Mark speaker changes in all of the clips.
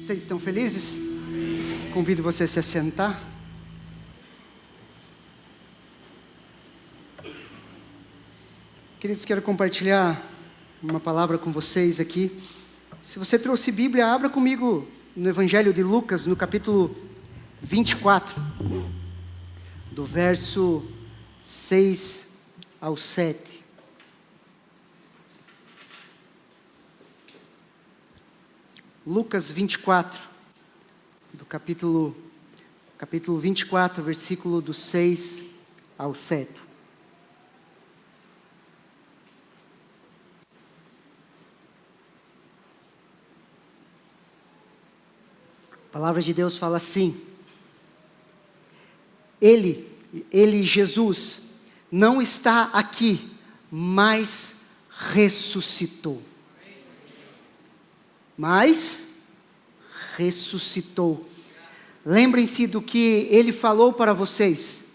Speaker 1: Vocês estão felizes? Convido você a se assentar. Queridos, quero compartilhar uma palavra com vocês aqui. Se você trouxe Bíblia, abra comigo no Evangelho de Lucas, no capítulo 24, do verso 6 ao 7. Lucas 24, do capítulo 24, versículo do 6 ao 7. A palavra de Deus fala assim: Ele, Jesus, não está aqui, mas ressuscitou. Lembrem-se do que Ele falou para vocês,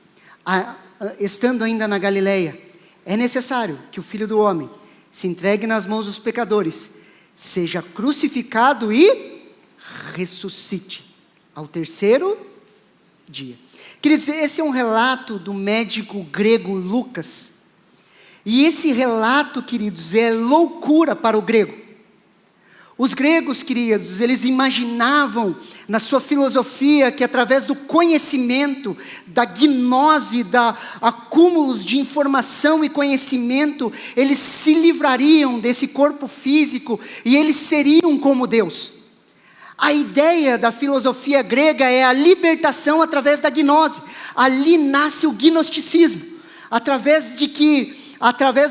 Speaker 1: estando ainda na Galileia. É necessário que o Filho do Homem se entregue nas mãos dos pecadores, seja crucificado e ressuscite ao terceiro dia. Queridos, esse é um relato do médico grego Lucas. E esse relato, queridos, é loucura para o grego. Os gregos, queridos, eles imaginavam na sua filosofia que através do conhecimento, da gnose, da acúmulos de informação e conhecimento, eles se livrariam desse corpo físico e eles seriam como Deus. A ideia da filosofia grega é a libertação através da gnose. Ali nasce o gnosticismo, através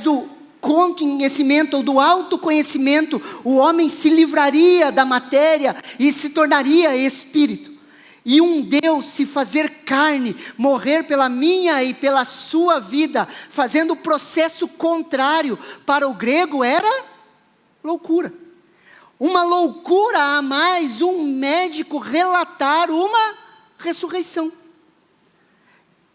Speaker 1: do conhecimento ou do autoconhecimento, o homem se livraria da matéria e se tornaria espírito. E um Deus se fazer carne, morrer pela minha e pela sua vida, fazendo o processo contrário para o grego, era loucura. Uma loucura a mais um médico relatar uma ressurreição.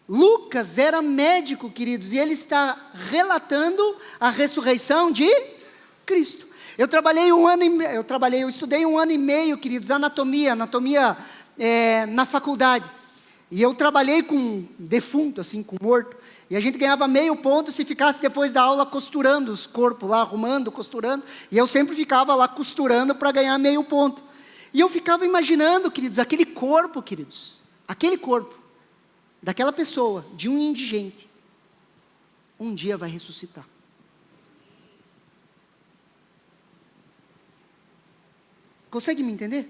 Speaker 1: Lucas era médico, queridos, e ele está relatando a ressurreição de Cristo. Eu estudei 1 ano e meio, queridos, anatomia na faculdade. E eu trabalhei com defunto, assim, com morto. E a gente ganhava meio ponto se ficasse depois da aula costurando os corpos lá, arrumando, costurando. E eu sempre ficava lá costurando para ganhar meio ponto. E eu ficava imaginando, queridos, aquele corpo daquela pessoa, de um indigente, um dia vai ressuscitar. Consegue me entender?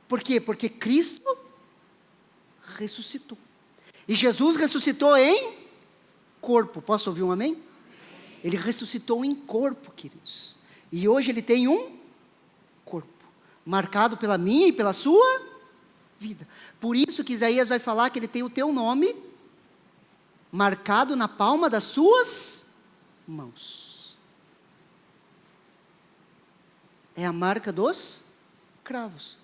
Speaker 1: Por quê? Porque Cristo ressuscitou. E Jesus ressuscitou em corpo. Posso ouvir um amém? Ele ressuscitou em corpo, queridos. E hoje ele tem um corpo, marcado pela minha e pela sua vida. Por isso que Isaías vai falar que ele tem o teu nome marcado na palma das suas mãos. É a marca dos cravos.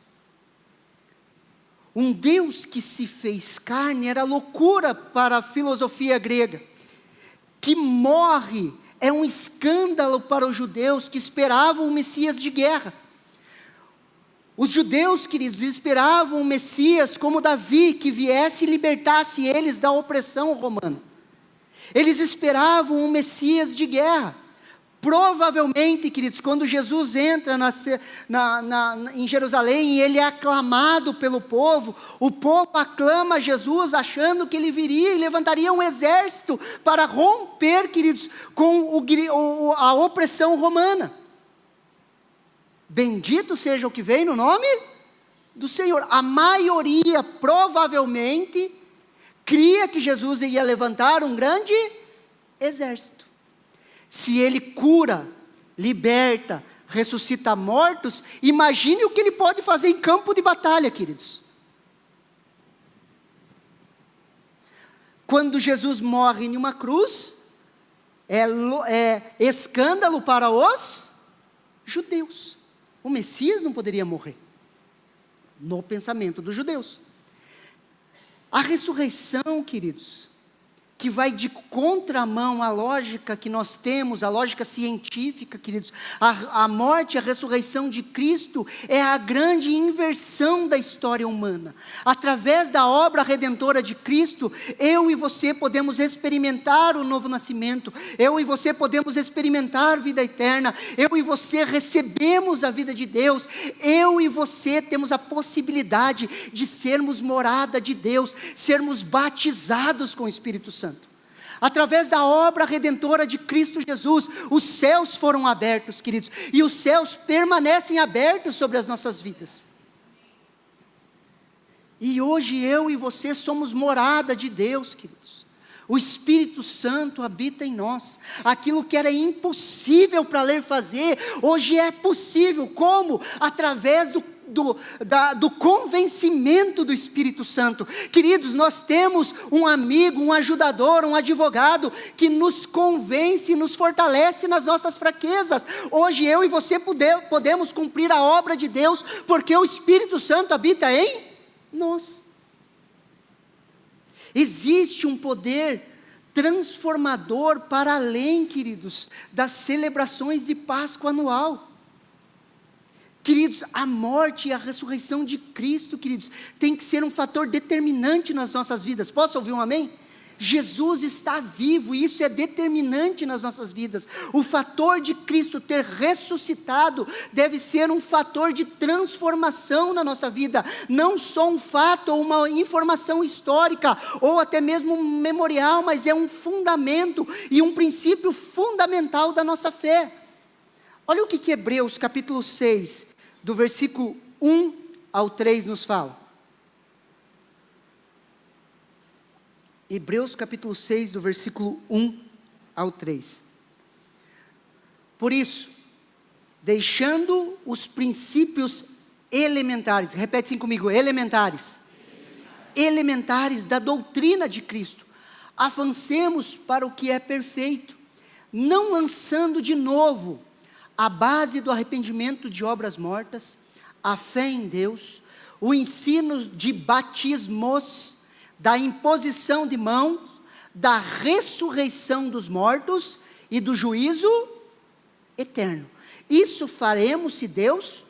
Speaker 1: Um Deus que se fez carne era loucura para a filosofia grega. Que morre é um escândalo para os judeus que esperavam o Messias de guerra. Os judeus, queridos, esperavam um Messias como Davi, que viesse e libertasse eles da opressão romana. Eles esperavam um Messias de guerra. Provavelmente, queridos, quando Jesus entra em Jerusalém e ele é aclamado pelo povo, o povo aclama Jesus achando que ele viria e levantaria um exército para romper, queridos, com a opressão romana. Bendito seja o que vem no nome do Senhor. A maioria provavelmente cria que Jesus ia levantar um grande exército. Se ele cura, liberta, ressuscita mortos, imagine o que ele pode fazer em campo de batalha, queridos. Quando Jesus morre em uma cruz, é escândalo para os judeus. O Messias não poderia morrer, no pensamento dos judeus. A ressurreição, queridos, que vai de contramão à lógica que nós temos, a lógica científica, queridos. A morte e a ressurreição de Cristo é a grande inversão da história humana. Através da obra redentora de Cristo, eu e você podemos experimentar o novo nascimento, eu e você podemos experimentar vida eterna, eu e você recebemos a vida de Deus, eu e você temos a possibilidade de sermos morada de Deus, sermos batizados com o Espírito Santo. Através da obra redentora de Cristo Jesus, os céus foram abertos, queridos, e os céus permanecem abertos sobre as nossas vidas. E hoje eu e você somos morada de Deus, queridos. O Espírito Santo habita em nós. Aquilo que era impossível para ler fazer, hoje é possível. Como? Através do convencimento do Espírito Santo. Queridos, nós temos um amigo, um ajudador, um advogado que nos convence, nos fortalece nas nossas fraquezas. Hoje eu e você podemos cumprir a obra de Deus, porque o Espírito Santo habita em nós. Existe um poder transformador para além, queridos, das celebrações de Páscoa anual. Queridos, a morte e a ressurreição de Cristo, queridos, tem que ser um fator determinante nas nossas vidas. Posso ouvir um amém? Jesus está vivo e isso é determinante nas nossas vidas. O fator de Cristo ter ressuscitado deve ser um fator de transformação na nossa vida. Não só um fato ou uma informação histórica ou até mesmo um memorial, mas é um fundamento e um princípio fundamental da nossa fé. Olha o que Hebreus capítulo 6, do versículo 1 ao 3 nos fala. Hebreus capítulo 6, do versículo 1 ao 3. Por isso, deixando os princípios elementares, repete assim comigo, elementares da doutrina de Cristo, avancemos para o que é perfeito, não lançando de novo a base do arrependimento de obras mortas, a fé em Deus, o ensino de batismos, da imposição de mãos, da ressurreição dos mortos e do juízo eterno. Isso faremos se Deus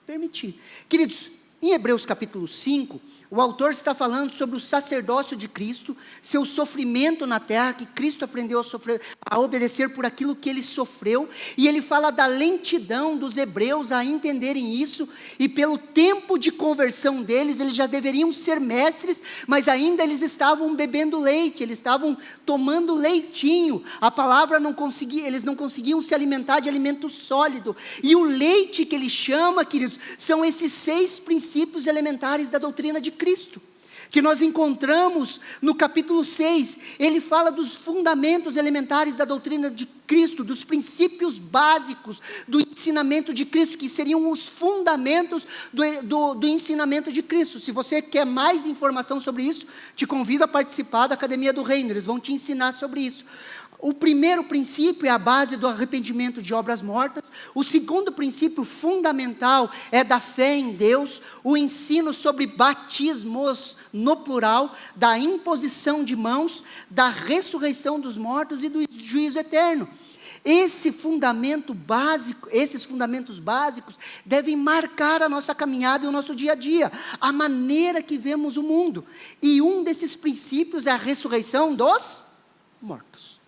Speaker 1: permitir. Queridos, em Hebreus capítulo 5, o autor está falando sobre o sacerdócio de Cristo, seu sofrimento na terra, que Cristo aprendeu a sofrer, a obedecer por aquilo que ele sofreu, e ele fala da lentidão dos hebreus a entenderem isso, e pelo tempo de conversão deles, eles já deveriam ser mestres, mas ainda eles estavam bebendo leite, eles estavam tomando leitinho, a palavra não conseguia, eles não conseguiam se alimentar de alimento sólido, e o leite que ele chama, queridos, são esses 6 princípios elementares da doutrina de Cristo, que nós encontramos no capítulo 6, ele fala dos fundamentos elementares da doutrina de Cristo, dos princípios básicos do ensinamento de Cristo, que seriam os fundamentos do ensinamento de Cristo. Se você quer mais informação sobre isso, te convido a participar da Academia do Reino, eles vão te ensinar sobre isso. O primeiro princípio é a base do arrependimento de obras mortas. O segundo princípio fundamental é da fé em Deus, o ensino sobre batismos, no plural, da imposição de mãos, da ressurreição dos mortos e do juízo eterno. Esses fundamentos básicos devem marcar a nossa caminhada e o nosso dia a dia, a maneira que vemos o mundo. E um desses princípios é a ressurreição dos mortos.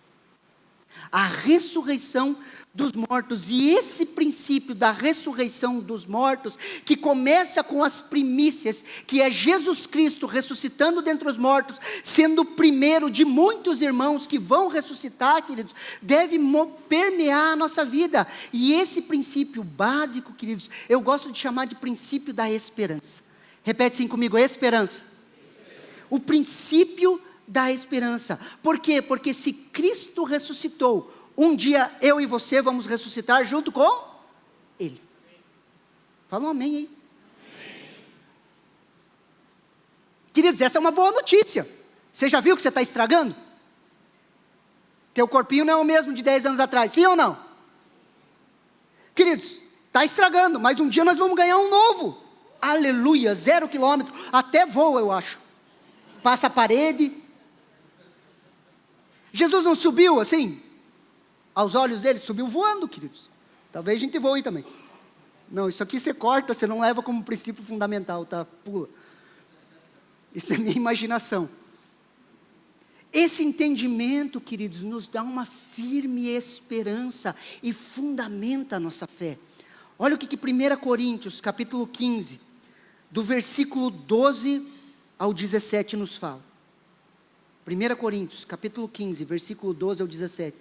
Speaker 1: A ressurreição dos mortos, e esse princípio da ressurreição dos mortos, que começa com as primícias, que é Jesus Cristo ressuscitando dentre os mortos, sendo o primeiro de muitos irmãos que vão ressuscitar, queridos, deve permear a nossa vida, e esse princípio básico, queridos, eu gosto de chamar de princípio da esperança. Repete assim comigo, esperança. O princípio da esperança. Por quê? Porque se Cristo ressuscitou, um dia eu e você vamos ressuscitar junto com Ele. Fala um amém aí. Amém. Queridos, essa é uma boa notícia. Você já viu que você está estragando? Teu corpinho não é o mesmo de 10 anos atrás, sim ou não? Queridos, está estragando, mas um dia nós vamos ganhar um novo. Aleluia, 0 quilômetro, até voa eu acho. Passa a parede. Jesus não subiu assim, aos olhos dele, subiu voando, queridos. Talvez a gente voe também. Não, isso aqui você corta, você não leva como princípio fundamental, tá? Pula. Isso é minha imaginação. Esse entendimento, queridos, nos dá uma firme esperança e fundamenta a nossa fé. Olha o que 1 Coríntios, capítulo 15, do versículo 12 ao 17 nos fala. 1 Coríntios, capítulo 15, versículo 12 ao 17.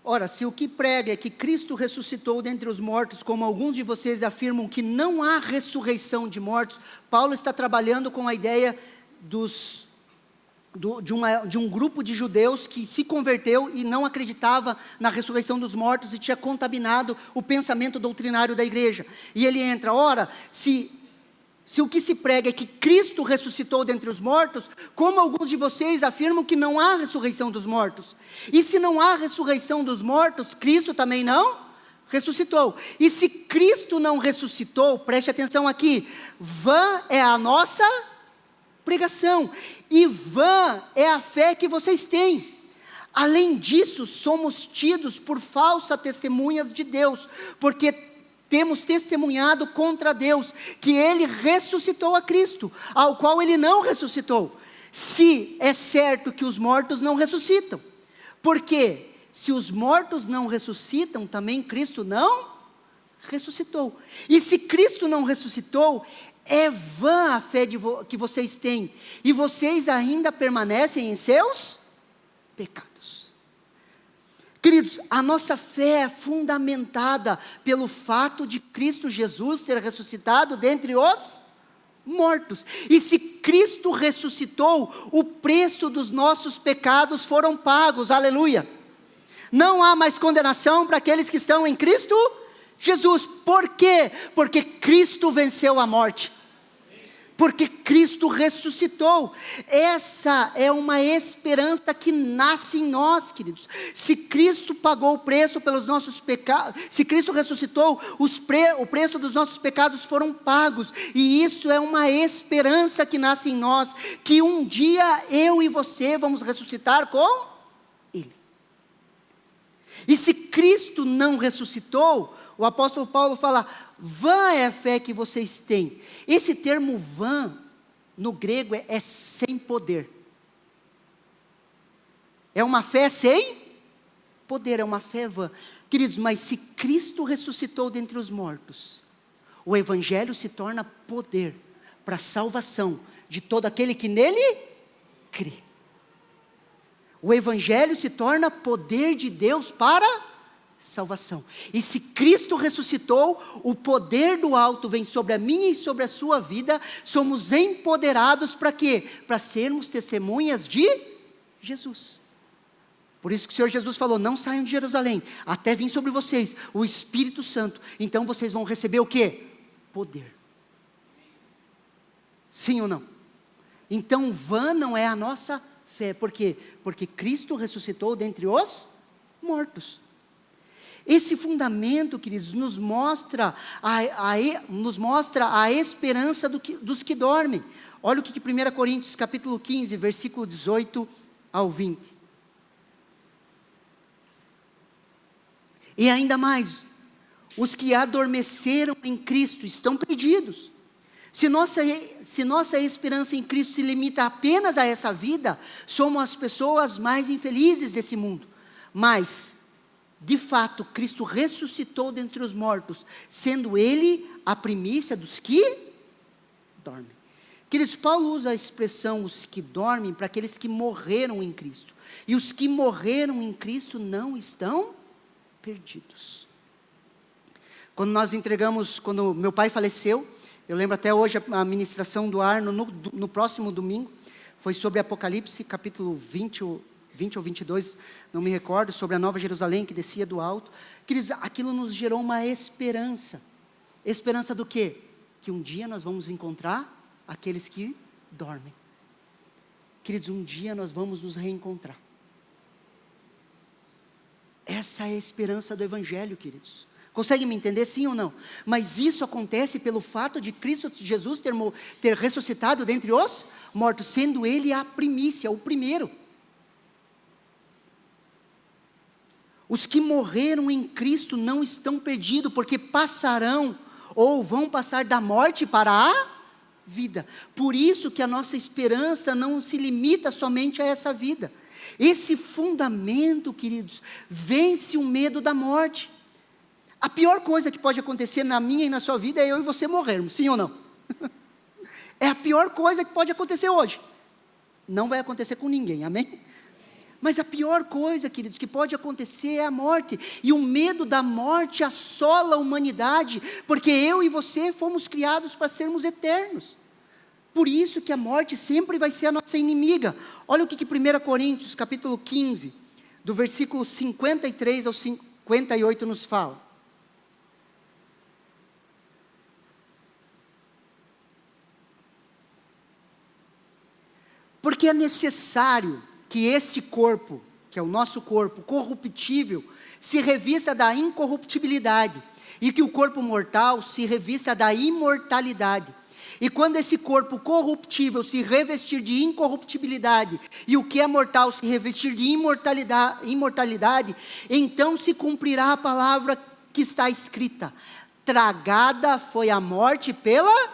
Speaker 1: Ora, se o que prega é que Cristo ressuscitou dentre os mortos, como alguns de vocês afirmam que não há ressurreição de mortos, Paulo está trabalhando com a ideia de um grupo de judeus que se converteu e não acreditava na ressurreição dos mortos e tinha contaminado o pensamento doutrinário da igreja. E ele entra, ora, se o que se prega é que Cristo ressuscitou dentre os mortos, como alguns de vocês afirmam que não há ressurreição dos mortos. E se não há ressurreição dos mortos, Cristo também não ressuscitou. E se Cristo não ressuscitou, preste atenção aqui, vã é a nossa pregação, e vã é a fé que vocês têm. Além disso, somos tidos por falsas testemunhas de Deus, porque temos testemunhado contra Deus, que Ele ressuscitou a Cristo, ao qual Ele não ressuscitou. Se é certo que os mortos não ressuscitam, porque se os mortos não ressuscitam, também Cristo não ressuscitou. E se Cristo não ressuscitou, é vã a fé que vocês têm, e vocês ainda permanecem em seus pecados. Queridos, a nossa fé é fundamentada pelo fato de Cristo Jesus ter ressuscitado dentre os mortos. E se Cristo ressuscitou, o preço dos nossos pecados foram pagos, aleluia. Não há mais condenação para aqueles que estão em Cristo Jesus. Por quê? Porque Cristo venceu a morte. Porque Cristo ressuscitou. Essa é uma esperança que nasce em nós, queridos. Se Cristo pagou o preço pelos nossos pecados, se Cristo ressuscitou, o preço dos nossos pecados foram pagos, e isso é uma esperança que nasce em nós, que um dia eu e você vamos ressuscitar com Ele. E se Cristo não ressuscitou, o apóstolo Paulo fala, vã é a fé que vocês têm. Esse termo vã, no grego, é sem poder. É uma fé sem poder, é uma fé vã. Queridos, mas se Cristo ressuscitou dentre os mortos, o Evangelho se torna poder para a salvação de todo aquele que nele crê. O Evangelho se torna poder de Deus para salvação. E se Cristo ressuscitou, o poder do alto vem sobre a minha e sobre a sua vida, somos empoderados para quê? Para sermos testemunhas de Jesus. Por isso que o Senhor Jesus falou, não saiam de Jerusalém, até vir sobre vocês o Espírito Santo, então vocês vão receber o quê? Poder. Sim ou não? Então vã não é a nossa fé, por quê? Porque Cristo ressuscitou dentre os mortos. Esse fundamento, queridos, nos mostra a esperança dos que dormem. Olha o que 1 Coríntios capítulo 15, versículo 18 ao 20. E ainda mais, os que adormeceram em Cristo estão perdidos. Se nossa esperança em Cristo se limita apenas a essa vida, somos as pessoas mais infelizes desse mundo. Mas de fato, Cristo ressuscitou dentre os mortos, sendo Ele a primícia dos que dormem. Queridos, Paulo usa a expressão os que dormem para aqueles que morreram em Cristo. E os que morreram em Cristo não estão perdidos. Quando meu pai faleceu, eu lembro até hoje a ministração do Arno, no próximo domingo, foi sobre Apocalipse, capítulo 20 ou 22, não me recordo, sobre a Nova Jerusalém que descia do alto. Queridos, aquilo nos gerou uma esperança. Esperança do quê? Que um dia nós vamos encontrar aqueles que dormem. Queridos, um dia nós vamos nos reencontrar. Essa é a esperança do Evangelho, queridos. Conseguem me entender, sim ou não? Mas isso acontece pelo fato de Cristo Jesus ter ressuscitado dentre os mortos, sendo Ele a primícia, o primeiro. Os que morreram em Cristo não estão perdidos, porque passarão ou vão passar da morte para a vida. Por isso que a nossa esperança não se limita somente a essa vida. Esse fundamento, queridos, vence o medo da morte. A pior coisa que pode acontecer na minha e na sua vida é eu e você morrermos, sim ou não? É a pior coisa que pode acontecer hoje. Não vai acontecer com ninguém, amém? Mas a pior coisa, queridos, que pode acontecer é a morte. E o medo da morte assola a humanidade, porque eu e você fomos criados para sermos eternos. Por isso que a morte sempre vai ser a nossa inimiga. Olha o que 1 Coríntios, capítulo 15, do versículo 53 ao 58 nos fala. Porque é necessário que esse corpo, que é o nosso corpo corruptível, se revista da incorruptibilidade, e que o corpo mortal se revista da imortalidade. E quando esse corpo corruptível se revestir de incorruptibilidade, e o que é mortal se revestir de imortalidade, então se cumprirá a palavra que está escrita: tragada foi a morte pela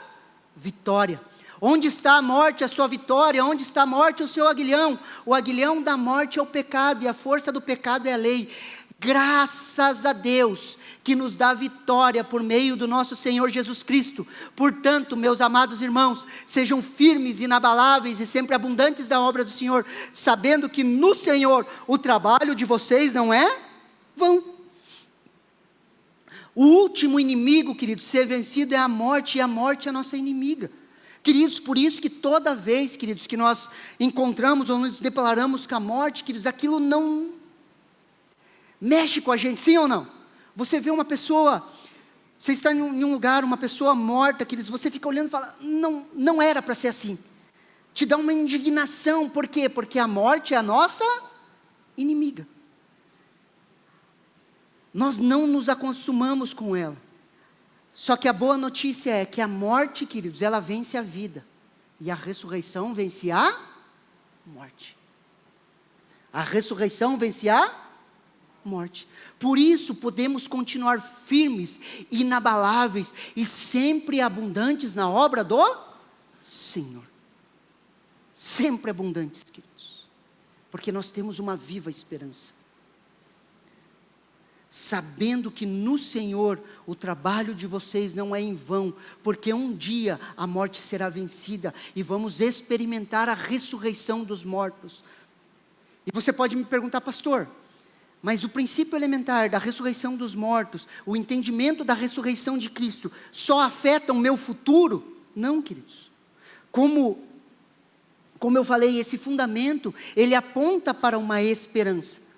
Speaker 1: vitória. Onde está a morte, a sua vitória? Onde está a morte, o seu aguilhão? O aguilhão da morte é o pecado, e a força do pecado é a lei. Graças a Deus, que nos dá vitória por meio do nosso Senhor Jesus Cristo. Portanto, meus amados irmãos, sejam firmes, inabaláveis e sempre abundantes da obra do Senhor, sabendo que no Senhor o trabalho de vocês não é vão. O último inimigo, queridos, ser vencido é a morte, e a morte é a nossa inimiga. Queridos, por isso que toda vez, queridos, que nós encontramos ou nos deparamos com a morte, queridos, aquilo não mexe com a gente, sim ou não? Você vê uma pessoa, você está em um lugar, uma pessoa morta, queridos, você fica olhando e fala, não era para ser assim. Te dá uma indignação, por quê? Porque a morte é a nossa inimiga. Nós não nos acostumamos com ela. Só que a boa notícia é que a morte, queridos, ela vence a vida. E a ressurreição vence a morte. A ressurreição vence a morte. Por isso podemos continuar firmes, inabaláveis e sempre abundantes na obra do Senhor. Sempre abundantes, queridos. Porque nós temos uma viva esperança. Sabendo que no Senhor o trabalho de vocês não é em vão, porque um dia a morte será vencida e vamos experimentar a ressurreição dos mortos. E você pode me perguntar, pastor, mas o princípio elementar da ressurreição dos mortos, o entendimento da ressurreição de Cristo, só afeta o meu futuro? Não, queridos. Como eu falei, esse fundamento, ele aponta para uma esperança.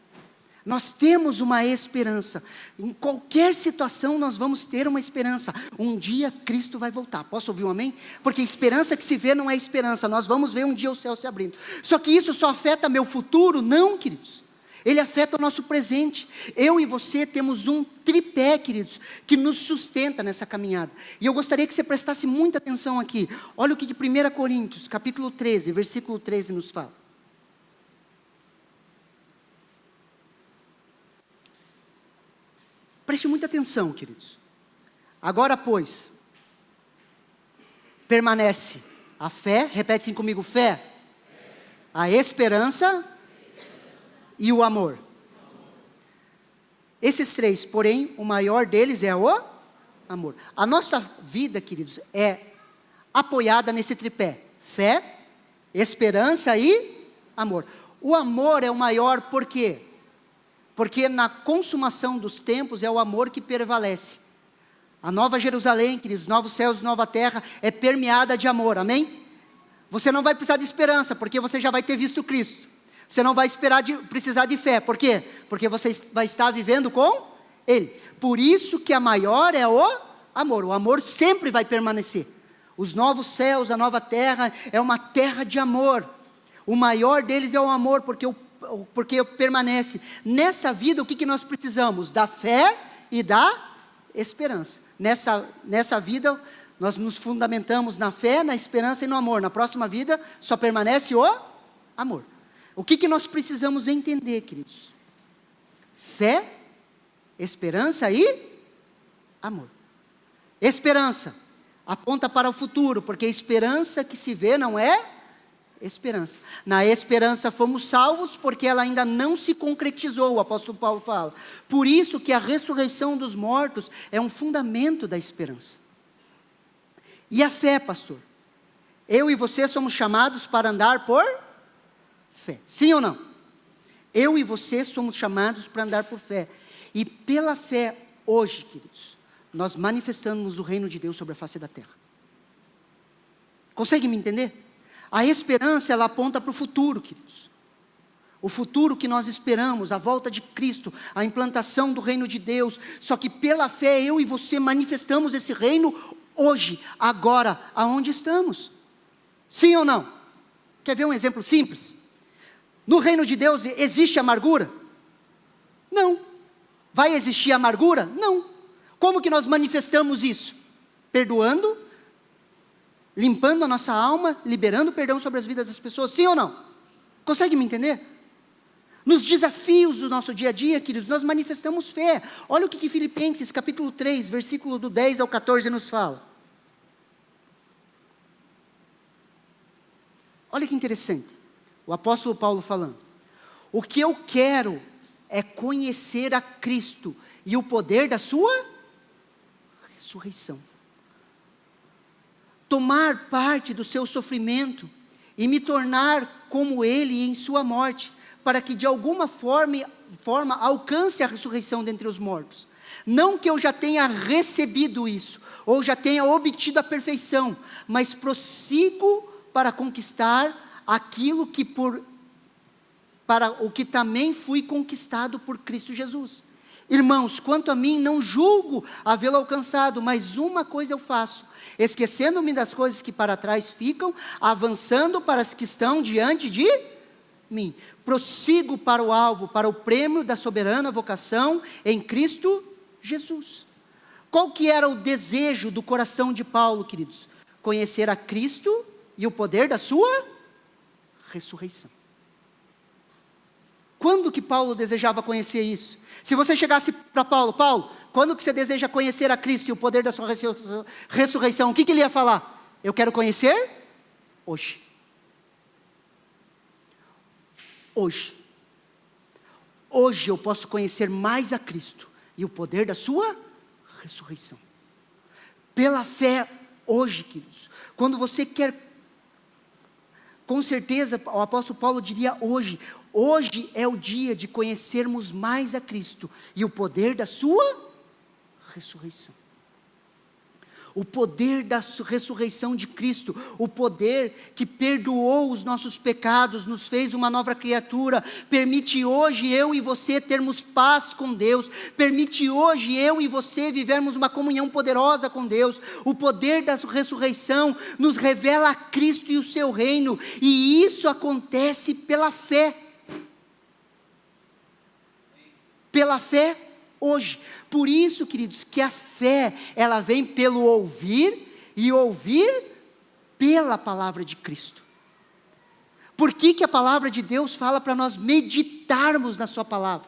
Speaker 1: Nós temos uma esperança. Em qualquer situação nós vamos ter uma esperança. Um dia Cristo vai voltar. Posso ouvir um amém? Porque esperança que se vê não é esperança. Nós vamos ver um dia o céu se abrindo. Só que isso só afeta meu futuro? Não, queridos. Ele afeta o nosso presente. Eu e você temos um tripé, queridos, que nos sustenta nessa caminhada. E eu gostaria que você prestasse muita atenção aqui. Olha o que 1 Coríntios, capítulo 13, versículo 13 nos fala. Preste muita atenção, queridos. Agora, pois, permanece a fé, repete assim comigo, fé, a esperança e o amor. Esses três, porém, o maior deles é o amor. A nossa vida, queridos, é apoiada nesse tripé: fé, esperança e amor. O amor é o maior por quê? Porque na consumação dos tempos é o amor que prevalece. A nova Jerusalém, queridos, novos céus, nova terra, é permeada de amor, amém? Você não vai precisar de esperança, porque você já vai ter visto Cristo. Você não vai precisar de fé, por quê? Porque você vai estar vivendo com Ele. Por isso que a maior é o amor. O amor sempre vai permanecer. Os novos céus, a nova terra, é uma terra de amor. O maior deles é o amor, porque o porque permanece. Nessa vida, o que nós precisamos? Da fé e da esperança. Nessa vida, nós nos fundamentamos na fé, na esperança e no amor. Na próxima vida, só permanece o amor. O que nós precisamos entender, queridos? Fé, esperança e amor. Esperança aponta para o futuro, porque a esperança que se vê não é esperança. Na esperança fomos salvos, porque ela ainda não se concretizou, o apóstolo Paulo fala. Por isso que a ressurreição dos mortos é um fundamento da esperança. E a fé, pastor? Eu e você somos chamados para andar por fé. Sim ou não? Eu e você somos chamados para andar por fé. E pela fé, hoje, queridos, nós manifestamos o reino de Deus sobre a face da terra. Consegue me entender? A esperança, ela aponta para o futuro, queridos. O futuro que nós esperamos, a volta de Cristo, a implantação do reino de Deus. Só que pela fé, eu e você manifestamos esse reino hoje, agora, aonde estamos. Sim ou não? Quer ver um exemplo simples? No reino de Deus existe amargura? Não. Vai existir amargura? Não. Como que nós manifestamos isso? Perdoando, limpando a nossa alma, liberando perdão sobre as vidas das pessoas, sim ou não? Consegue me entender? Nos desafios do nosso dia a dia, queridos, nós manifestamos fé. Olha o que Filipenses capítulo 3, versículo do 10 ao 14 nos fala. Olha que interessante, o apóstolo Paulo falando. O que eu quero é conhecer a Cristo e o poder da sua ressurreição. Tomar parte do seu sofrimento e me tornar como Ele em sua morte, para que de alguma forma alcance a ressurreição dentre os mortos. Não que eu já tenha recebido isso, ou já tenha obtido a perfeição, mas prossigo para conquistar aquilo para o que também fui conquistado por Cristo Jesus. Irmãos, quanto a mim, não julgo havê-lo alcançado, mas uma coisa eu faço, esquecendo-me das coisas que para trás ficam, avançando para as que estão diante de mim. Prossigo para o alvo, para o prêmio da soberana vocação em Cristo Jesus. Qual que era o desejo do coração de Paulo, queridos? Conhecer a Cristo e o poder da sua ressurreição. Quando que Paulo desejava conhecer isso? Se você chegasse para Paulo, quando que você deseja conhecer a Cristo e o poder da sua ressurreição? O que ele ia falar? Eu quero conhecer hoje. Hoje. Hoje eu posso conhecer mais a Cristo e o poder da sua ressurreição. Pela fé, hoje, queridos. Quando você quer, com certeza, o apóstolo Paulo diria hoje é o dia de conhecermos mais a Cristo e o poder da sua ressurreição. O poder da ressurreição de Cristo, o poder que perdoou os nossos pecados, nos fez uma nova criatura, permite hoje eu e você termos paz com Deus, permite hoje eu e você vivermos uma comunhão poderosa com Deus. O poder da ressurreição nos revela a Cristo e o seu reino, e isso acontece pela fé. Pela fé hoje. Por isso, queridos, que a fé, ela vem pelo ouvir, e ouvir pela palavra de Cristo. Por que a palavra de Deus fala para nós meditarmos na sua palavra?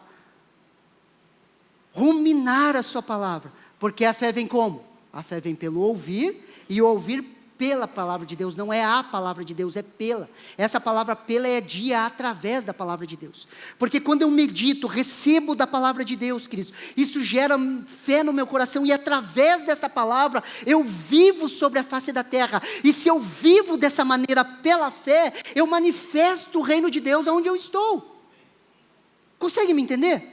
Speaker 1: Ruminar a sua palavra. Porque a fé vem como? A fé vem pelo ouvir, e ouvir pela palavra de Deus. Não é a palavra de Deus, é pela. Essa palavra pela é através da palavra de Deus. Porque quando eu medito, recebo da palavra de Deus, queridos, isso gera fé no meu coração, e através dessa palavra eu vivo sobre a face da terra. E se eu vivo dessa maneira pela fé, eu manifesto o reino de Deus onde eu estou. Consegue me entender?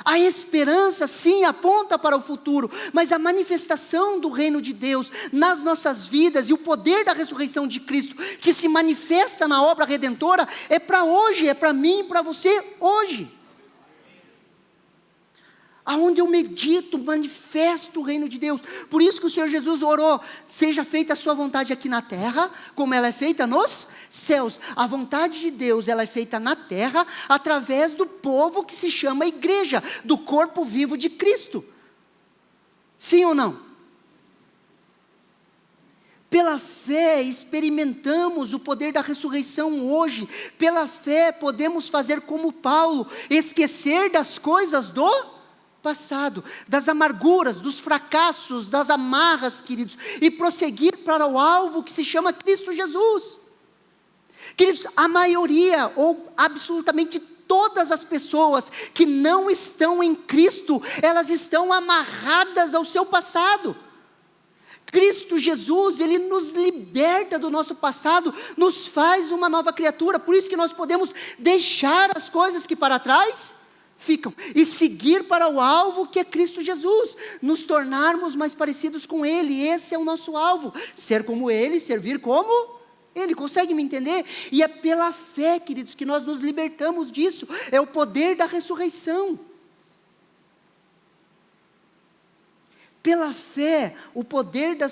Speaker 1: A esperança sim aponta para o futuro, mas a manifestação do reino de Deus nas nossas vidas e o poder da ressurreição de Cristo que se manifesta na obra redentora é para hoje, é para mim e para você hoje. aonde eu medito, manifesto o reino de Deus. Por isso que o Senhor Jesus orou: seja feita a sua vontade aqui na terra, como ela é feita nos céus. A vontade de Deus, ela é feita na terra, através do povo que se chama igreja, do corpo vivo de Cristo. Sim ou não? Pela fé experimentamos o poder da ressurreição hoje. Pela fé podemos fazer como Paulo, esquecer das coisas do passado, das amarguras, dos fracassos, das amarras, queridos, e prosseguir para o alvo que se chama Cristo Jesus. Queridos, a maioria, ou absolutamente todas as pessoas que não estão em Cristo, elas estão amarradas ao seu passado. Cristo Jesus, Ele nos liberta do nosso passado, nos faz uma nova criatura. Por isso que nós podemos deixar as coisas que para trás ficam e seguir para o alvo que é Cristo Jesus, nos tornarmos mais parecidos com Ele. Esse é o nosso alvo, ser como Ele, servir como Ele. Consegue me entender? E é pela fé, queridos, que nós nos libertamos disso. É o poder da ressurreição. Pela fé, o poder da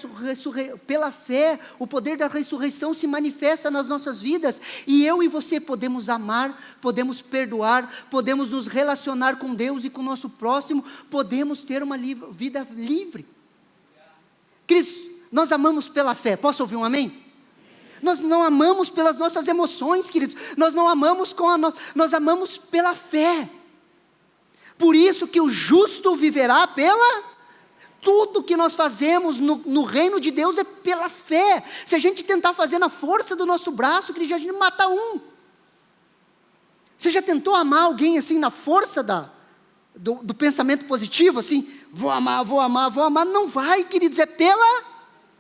Speaker 1: ressurreição se manifesta nas nossas vidas, e eu e você podemos amar, podemos perdoar, podemos nos relacionar com Deus e com o nosso próximo, podemos ter uma vida livre. Queridos, nós amamos pela fé. Posso ouvir um amém? Nós não amamos pelas nossas emoções, queridos, nós não amamos nós amamos pela fé. Por isso que o justo viverá pela... Tudo que nós fazemos no reino de Deus é pela fé. Se a gente tentar fazer na força do nosso braço, que a gente mata um. Você já tentou amar alguém assim na força do pensamento positivo, assim, vou amar, vou amar, vou amar? Não vai, queridos, é pela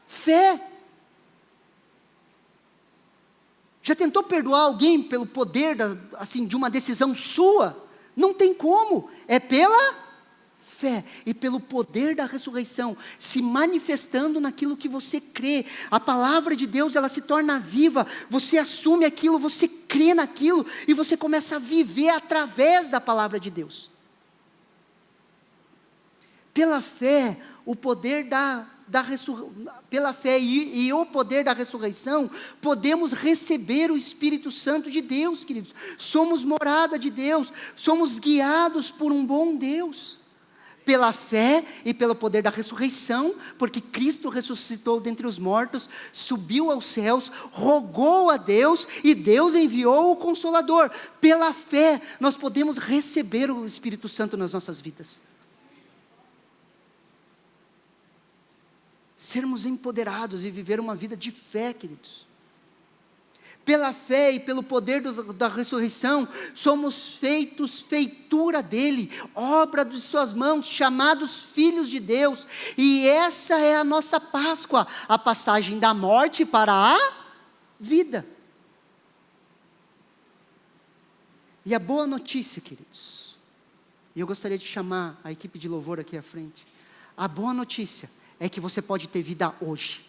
Speaker 1: fé. Já tentou perdoar alguém pelo poder de uma decisão sua? Não tem como, é pela fé e pelo poder da ressurreição, se manifestando naquilo que você crê. A palavra de Deus, ela se torna viva, você assume aquilo, você crê naquilo, e você começa a viver através da palavra de Deus. Pela fé, o poder pela fé e o poder da ressurreição, podemos receber o Espírito Santo de Deus, queridos. Somos morada de Deus, somos guiados por um bom Deus. Pela fé e pelo poder da ressurreição, porque Cristo ressuscitou dentre os mortos, subiu aos céus, rogou a Deus, e Deus enviou o Consolador. Pela fé, nós podemos receber o Espírito Santo nas nossas vidas. Sermos empoderados e viver uma vida de fé, queridos. Pela fé e pelo poder da ressurreição, somos feitura dEle, obra de suas mãos, chamados filhos de Deus, e essa é a nossa Páscoa, a passagem da morte para a vida. E a boa notícia, queridos, e eu gostaria de chamar a equipe de louvor aqui à frente, a boa notícia é que você pode ter vida hoje.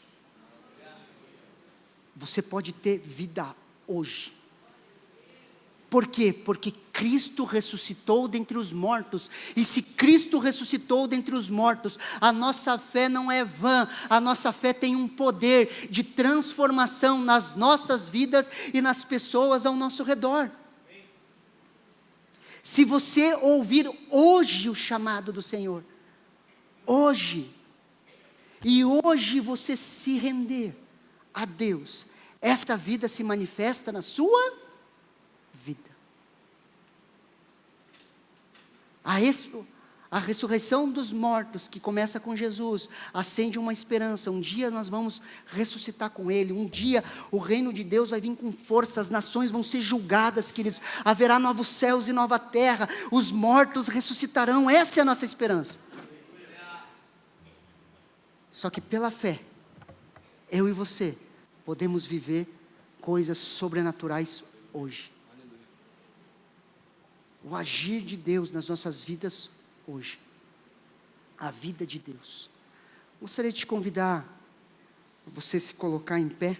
Speaker 1: Você pode ter vida hoje. Por quê? Porque Cristo ressuscitou dentre os mortos. E se Cristo ressuscitou dentre os mortos, a nossa fé não é vã. A nossa fé tem um poder de transformação nas nossas vidas e nas pessoas ao nosso redor. Se você ouvir hoje o chamado do Senhor, hoje, e hoje você se render a Deus, essa vida se manifesta na sua vida. A ressurreição dos mortos, que começa com Jesus, acende uma esperança. Um dia nós vamos ressuscitar com Ele. Um dia o reino de Deus vai vir com força. As nações vão ser julgadas, queridos. Haverá novos céus e nova terra. Os mortos ressuscitarão. Essa é a nossa esperança. Só que pela fé, eu e você podemos viver coisas sobrenaturais hoje. O agir de Deus nas nossas vidas hoje. A vida de Deus. Gostaria de te convidar a você se colocar em pé.